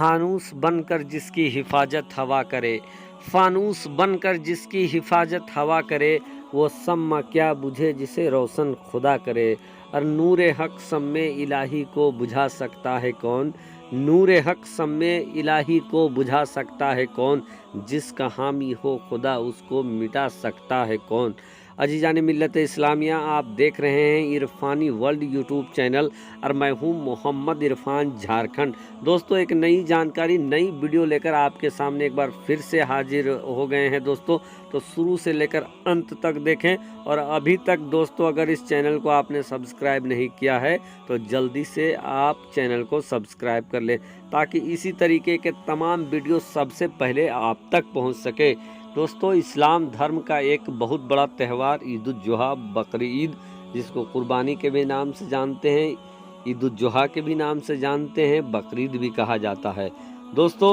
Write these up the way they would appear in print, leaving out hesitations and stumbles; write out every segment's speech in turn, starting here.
फानूस बनकर जिसकी हिफाजत हवा करे, फानूस बनकर जिसकी हिफाजत हवा करे, वो सम्मा क्या बुझे जिसे रोशन खुदा करे। और नूरे हक सम्मे इलाही को बुझा सकता है कौन, नूरे हक सम्मे इलाही को बुझा सकता है कौन, जिसका हामी हो खुदा उसको मिटा सकता है कौन। अजीजान मिल्लत इस्लामिया, आप देख रहे हैं इरफानी वर्ल्ड यूट्यूब चैनल और मैं हूं मोहम्मद इरफान झारखंड। दोस्तों, एक नई जानकारी, नई वीडियो लेकर आपके सामने एक बार फिर से हाजिर हो गए हैं दोस्तों। तो शुरू से लेकर अंत तक देखें, और अभी तक दोस्तों अगर इस चैनल को आपने सब्सक्राइब नहीं किया है तो जल्दी से आप चैनल को सब्सक्राइब कर लें, ताकि इसी तरीके के तमाम वीडियो सबसे पहले आप तक पहुंच सके। दोस्तों, इस्लाम धर्म का एक बहुत बड़ा त्यौहार ईद-उल-जुहा बकरीद, जिसको कुर्बानी के भी नाम से जानते हैं, ईद-उल-जुहा के भी नाम से जानते हैं, बकरीद भी कहा जाता है। दोस्तों,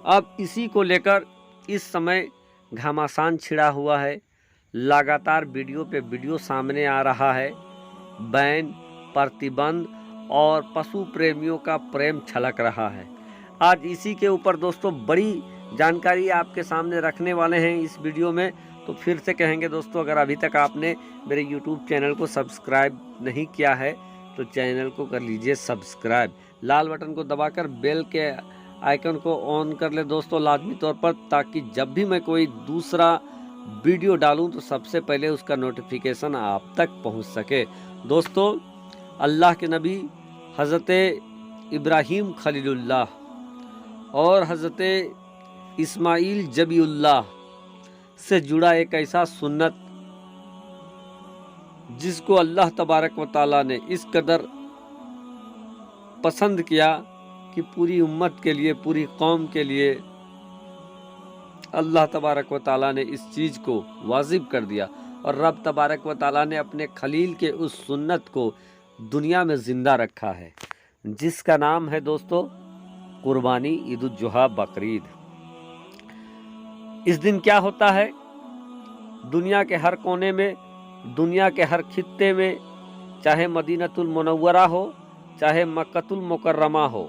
अब इसी को लेकर इस समय घमासान छिड़ा हुआ है। लगातार वीडियो पे वीडियो सामने आ रहा है। बैन, प्रतिबंध और पशु प्रेमियों का प्रेम छलक रहा है। आज इसी के ऊपर दोस्तों बड़ी जानकारी आपके सामने रखने वाले हैं इस वीडियो में। तो फिर से कहेंगे दोस्तों, अगर अभी तक आपने मेरे YouTube चैनल को सब्सक्राइब नहीं किया है तो चैनल को कर लीजिए सब्सक्राइब, लाल बटन को दबाकर बेल के आइकन को ऑन कर ले दोस्तों लाजमी तौर पर, ताकि जब भी मैं कोई दूसरा वीडियो डालूं तो सबसे पहले उसका नोटिफिकेशन आप तक पहुंच सके। दोस्तों, अल्लाह के नबी हज़रत इब्राहीम खलीलुल्लाह और हज़रत इस्माइल जबीउल्लाह से जुड़ा एक ऐसा सुन्नत जिसको अल्लाह तबारक व तआला ने इस कदर पसंद किया कि पूरी उम्मत के लिए, पूरी कौम के लिए अल्लाह तबारक व तआला ने इस चीज़ को वाजिब कर दिया। और रब तबारक व तआला ने अपने खलील के उस सुन्नत को दुनिया में ज़िंदा रखा है, जिसका नाम है दोस्तों कुर्बानी, ईद-उल-जुहा बकरीद। इस दिन क्या होता है, दुनिया के हर कोने में, दुनिया के हर खित्ते में, चाहे मदीनतुल मुनव्वरा हो, चाहे मक्कतुल मुकर्रमा हो,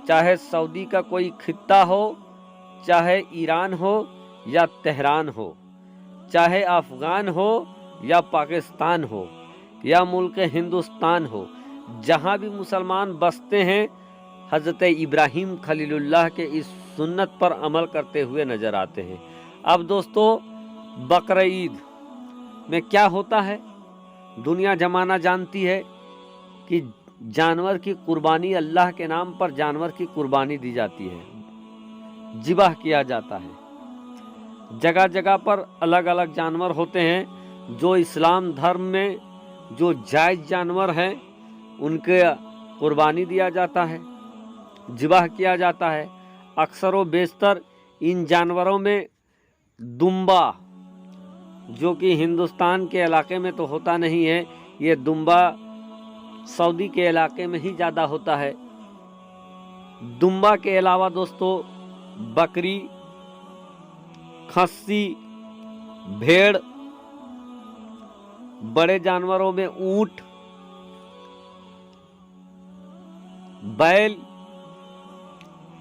चाहे सऊदी का कोई खित्ता हो, चाहे ईरान हो या तेहरान हो, चाहे अफ़गान हो या पाकिस्तान हो या मुल्क हिंदुस्तान हो, जहाँ भी मुसलमान बसते हैं हज़रत इब्राहीम खलीलुल्लाह के इस सुन्नत पर अमल करते हुए नज़र आते हैं। अब दोस्तों, बकरीद में क्या होता है, दुनिया जमाना जानती है कि जानवर की कुर्बानी, अल्लाह के नाम पर जानवर की कुर्बानी दी जाती है, ज़िबाह किया जाता है। जगह जगह पर अलग अलग जानवर होते हैं। जो इस्लाम धर्म में जो जायज़ जानवर हैं उनके कुर्बानी दिया जाता है, ज़िबाह किया जाता है। अक्सर व बेशतर इन जानवरों में दुम्बा, जो कि हिंदुस्तान के इलाके में तो होता नहीं है, ये दुम्बा सऊदी के इलाके में ही ज़्यादा होता है। दुम्बा के अलावा दोस्तों बकरी, खस्सी, भेड़, बड़े जानवरों में ऊंट, बैल,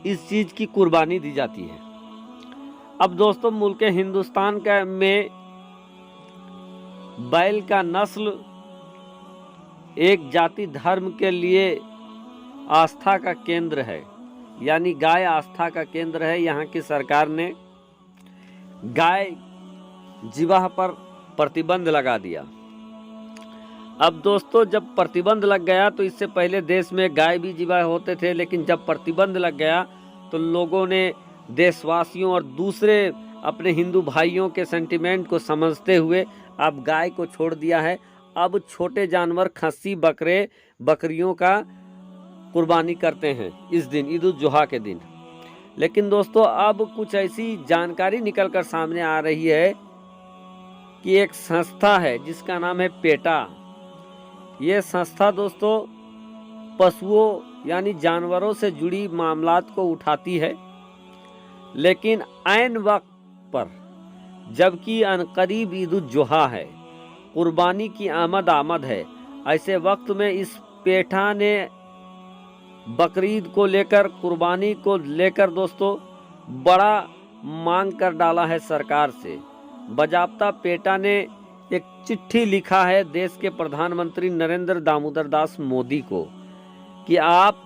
इस चीज़ की कुर्बानी दी जाती है। अब दोस्तों, मुल्क हिंदुस्तान का में बैल का नस्ल एक जाति धर्म के लिए आस्था का केंद्र है, यानी गाय आस्था का केंद्र है। यहाँ की सरकार ने गाय ज़िबाह पर प्रतिबंध लगा दिया। अब दोस्तों, जब प्रतिबंध लग गया तो इससे पहले देश में गाय भी ज़िबाह होते थे, लेकिन जब प्रतिबंध लग गया तो लोगों ने, देशवासियों और दूसरे अपने हिंदू भाइयों के सेंटिमेंट को समझते हुए अब गाय को छोड़ दिया है। अब छोटे जानवर, खस्सी, बकरे, बकरियों का कुर्बानी करते हैं इस दिन, ईद-उल-जुहा के दिन। लेकिन दोस्तों, अब कुछ ऐसी जानकारी निकल कर सामने आ रही है कि एक संस्था है जिसका नाम है पेटा। ये संस्था दोस्तों पशुओं यानी जानवरों से जुड़ी मामलात को उठाती है, लेकिन ऐन वक्त पर, जबकि अनकरीब ईद-उल-जुहा है, कुर्बानी की आमद है, ऐसे वक्त में इस पेठा ने बकरीद को लेकर, कुर्बानी को लेकर दोस्तों बड़ा मांग कर डाला है सरकार से। बजाप्ता पेटा ने एक चिट्ठी लिखा है देश के प्रधानमंत्री नरेंद्र दामोदर दास मोदी को कि आप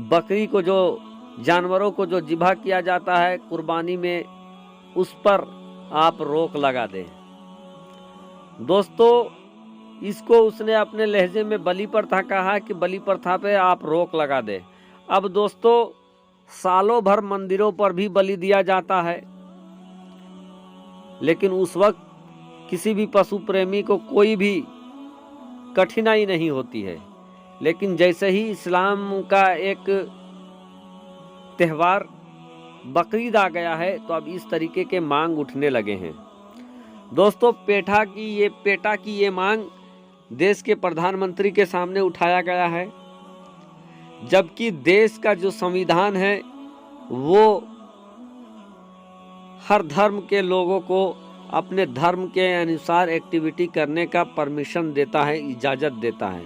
बकरी को, जो जानवरों को जो ज़िबा किया जाता है कुर्बानी में, उस पर आप रोक लगा दें। दोस्तों इसको उसने अपने लहजे में बलि प्रथा कहा कि बलि प्रथा पे आप रोक लगा दें। अब दोस्तों सालों भर मंदिरों पर भी बलि दिया जाता है, लेकिन उस वक्त किसी भी पशु प्रेमी को कोई भी कठिनाई नहीं होती है। लेकिन जैसे ही इस्लाम का एक त्यौहार बकरीद आ गया है तो अब इस तरीके के मांग उठने लगे हैं। दोस्तों पेटा की ये मांग देश के प्रधानमंत्री के सामने उठाया गया है, जबकि देश का जो संविधान है वो हर धर्म के लोगों को अपने धर्म के अनुसार एक्टिविटी करने का परमिशन देता है, इजाज़त देता है।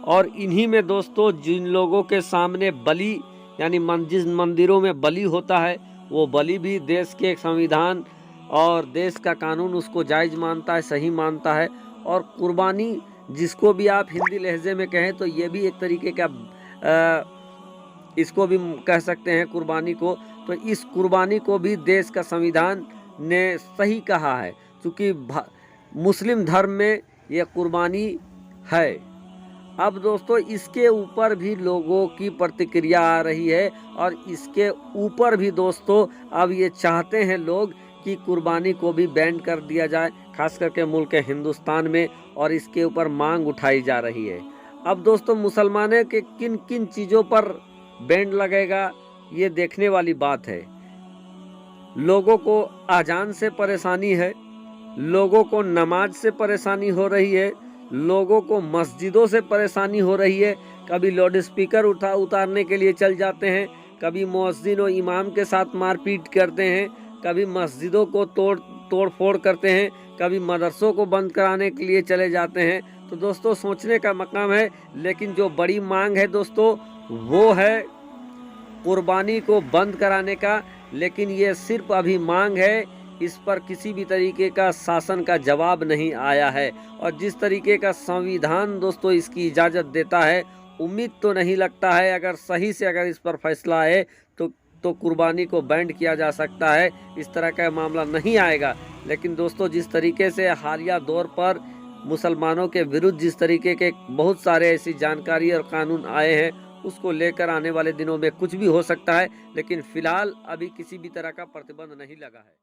और इन्हीं में दोस्तों जिन लोगों के सामने बलि यानी जिस मंदिरों में बलि होता है, वो बलि भी देश के संविधान और देश का कानून उसको जायज़ मानता है, सही मानता है। और कुर्बानी जिसको भी आप हिंदी लहजे में कहें तो ये भी एक तरीके का इसको भी कह सकते हैं कुर्बानी को। तो इस कुर्बानी को भी देश का संविधान ने सही कहा है, क्योंकि मुस्लिम धर्म में ये कुर्बानी है। अब दोस्तों इसके ऊपर भी लोगों की प्रतिक्रिया आ रही है, और इसके ऊपर भी दोस्तों अब ये चाहते हैं लोग कि कुर्बानी को भी बैन कर दिया जाए, खास करके मुल्क हिंदुस्तान में, और इसके ऊपर मांग उठाई जा रही है। अब दोस्तों मुसलमानों के किन किन चीज़ों पर बैन लगेगा ये देखने वाली बात है। लोगों को अजान से परेशानी है, लोगों को नमाज से परेशानी हो रही है, लोगों को मस्जिदों से परेशानी हो रही है। कभी लाउड स्पीकर उतारने के लिए चल जाते हैं, कभी मुअज्जिन और इमाम के साथ मारपीट करते हैं, कभी मस्जिदों को तोड़ फोड़ करते हैं, कभी मदरसों को बंद कराने के लिए चले जाते हैं। तो दोस्तों सोचने का मकाम है। लेकिन जो बड़ी मांग है दोस्तों वो है कुर्बानी को बंद कराने का। लेकिन ये सिर्फ अभी मांग है, इस पर किसी भी तरीके का शासन का जवाब नहीं आया है। और जिस तरीके का संविधान दोस्तों इसकी इजाज़त देता है, उम्मीद तो नहीं लगता है अगर सही से अगर इस पर फैसला आए तो कुर्बानी को बैंड किया जा सकता है। इस तरह का मामला नहीं आएगा। लेकिन दोस्तों जिस तरीके से हालिया दौर पर मुसलमानों के विरुद्ध जिस तरीके के बहुत सारे ऐसी जानकारी और कानून आए हैं, उसको लेकर आने वाले दिनों में कुछ भी हो सकता है। लेकिन फिलहाल अभी किसी भी तरह का प्रतिबंध नहीं लगा है।